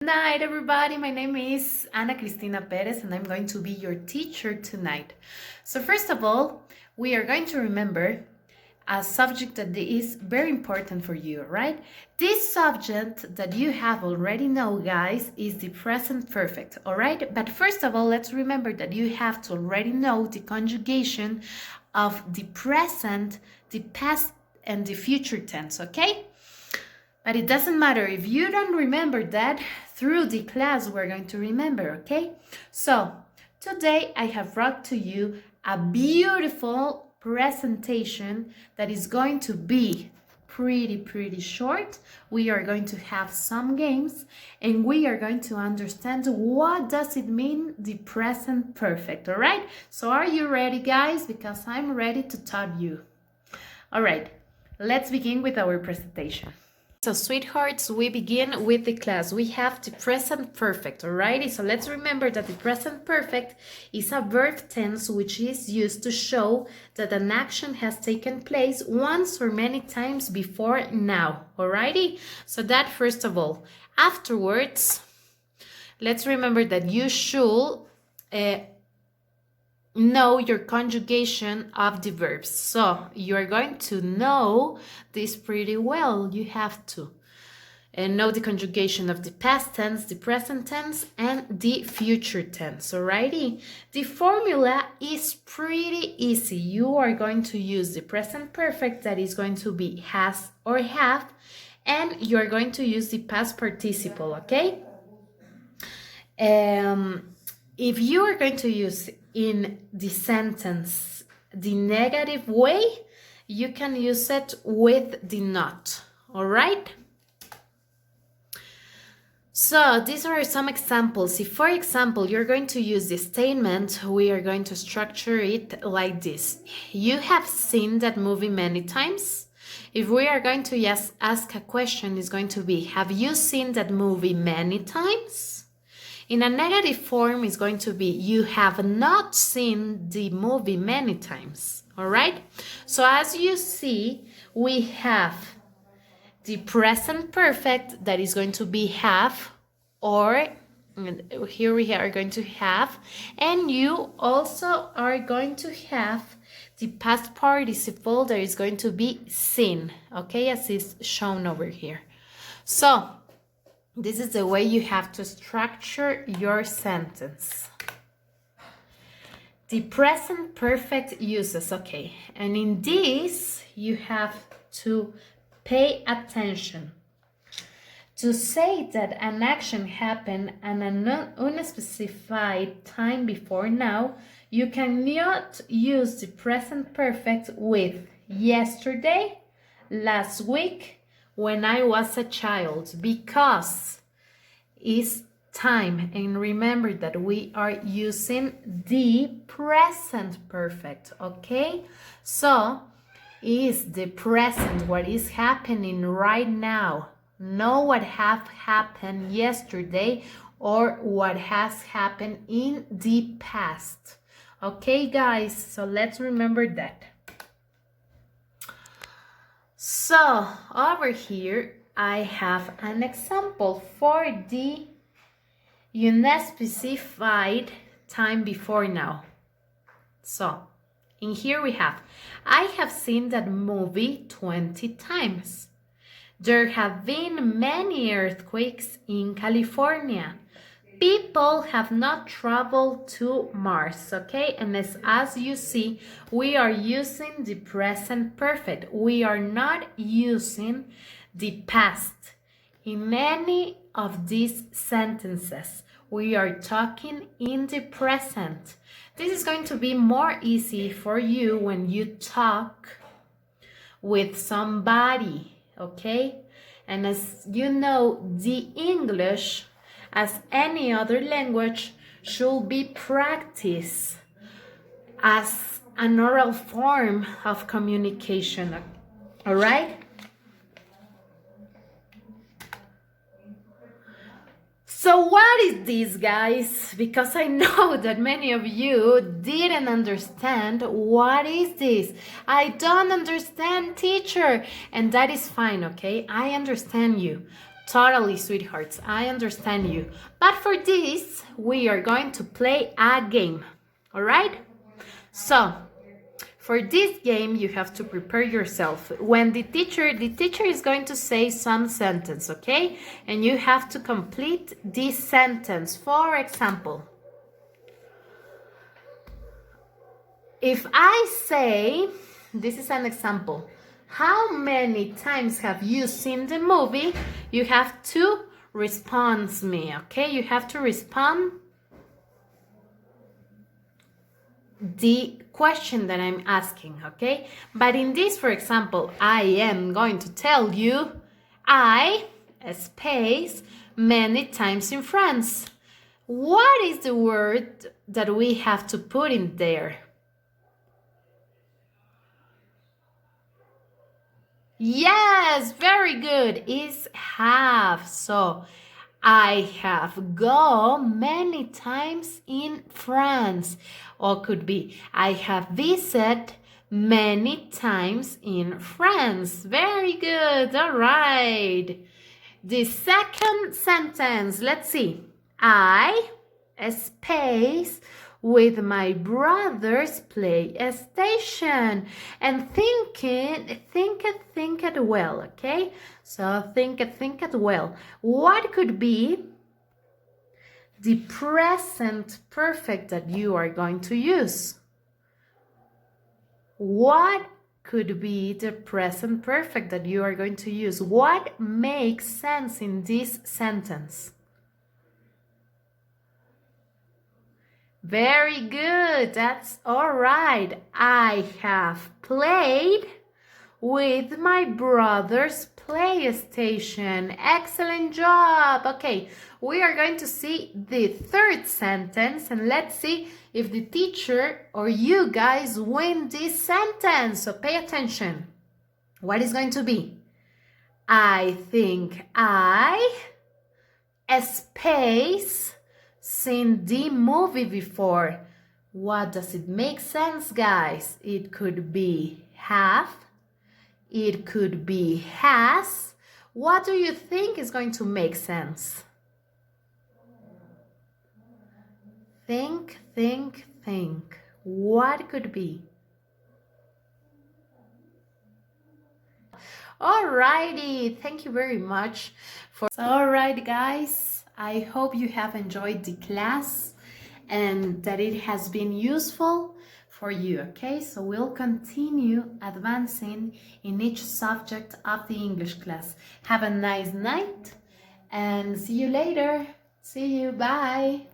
Good night, everybody. My name is Ana Cristina Perez, and I'm going to be your teacher tonight. So, first of all, we are going to remember a subject that is very important for you, right? This subject that you have already know, guys, is the present perfect, all right? But first of all, let's remember that you have to already know the conjugation of the present, the past, and the future tense, okay? But it doesn't matter if you don't remember that. Through the class we're going to remember, okay? So today I have brought to you a beautiful presentation that is going to be pretty short. We are going to have some games and we are going to understand what does it mean, the present perfect, all right? So are you ready, guys? Because I'm ready to taught you. All right, let's begin with our presentation. So, sweethearts, we begin with the class. We have the present perfect, alrighty? So let's remember that the present perfect is a verb tense which is used to show that an action has taken place once or many times before now, alrighty? So that first of all. Afterwards, let's remember that you should know your conjugation of the verbs. So you are going to know this pretty well. You have to know the conjugation of the past tense, the present tense, and the future tense. Alrighty? The formula is pretty easy. You are going to use the present perfect, that is going to be has or have, and you are going to use the past participle, okay? If you are going to use in the sentence the negative way, you can use it with the not, all right? So these are some examples. If, for example, you're going to use this statement, we are going to structure it like this. You have seen that movie many times. If we are going to ask a question, it's going to be, have you seen that movie many times? In a negative form, it's going to be, you have not seen the movie many times, all right? So as you see, we have the present perfect, that is going to be have, or here we are going to have, and you also are going to have the past participle, that is going to be seen, okay, as is shown over here. So this is the way you have to structure your sentence. The present perfect uses, okay, and in this you have to pay attention. To say that an action happened at an unspecified time before now, you cannot use the present perfect with yesterday, last week, when I was a child, because it's time. And remember that we are using the present perfect, okay? So is the present what is happening right now, not what have happened yesterday or what has happened in the past. Okay, guys, so let's remember that. So over here I have an example for the unspecified time before now. So in here we have, I have seen that movie 20 times. There have been many earthquakes in California. People have not traveled to Mars, okay? And as you see, we are using the present perfect. We are not using the past. In any of these sentences, we are talking in the present. This is going to be more easy for you when you talk with somebody, okay? And as you know, the English, as any other language, should be practiced as an oral form of communication, all right? So what is this, guys? Because I know that many of you didn't understand what is this. I don't understand, teacher. And that is fine, okay? I understand you. Totally, sweethearts, I understand you. But for this, we are going to play a game, all right? So, for this game, you have to prepare yourself. When the teacher is going to say some sentence, okay? And you have to complete this sentence. For example, if I say, this is an example, how many times have you seen the movie? You have to respond me, okay? You have to respond the question that I'm asking, okay? But in this, for example, I am going to tell you, I space many times in France. What is the word that we have to put in there? Yes, very good. Is have. So I have gone many times in France. Or could be I have visited many times in France. Very good. All right. The second sentence, let's see. I space with my brother's PlayStation. And think it well, okay? So think it well. What could be the present perfect that you are going to use? What could be the present perfect that you are going to use? What makes sense in this sentence? Very good. That's all right. I have played with my brother's PlayStation. Excellent job. Okay, we are going to see the third sentence and let's see if the teacher or you guys win this sentence. So pay attention. What is going to be? I think I space seen the movie before. What does it make sense, guys? It could be have. It could be has. What do you think is going to make sense? Think. What could be? Alrighty, thank you very much for. Alright, guys, I hope you have enjoyed the class and that it has been useful for you, okay? So we'll continue advancing in each subject of the English class. Have a nice night and see you later. See you, bye.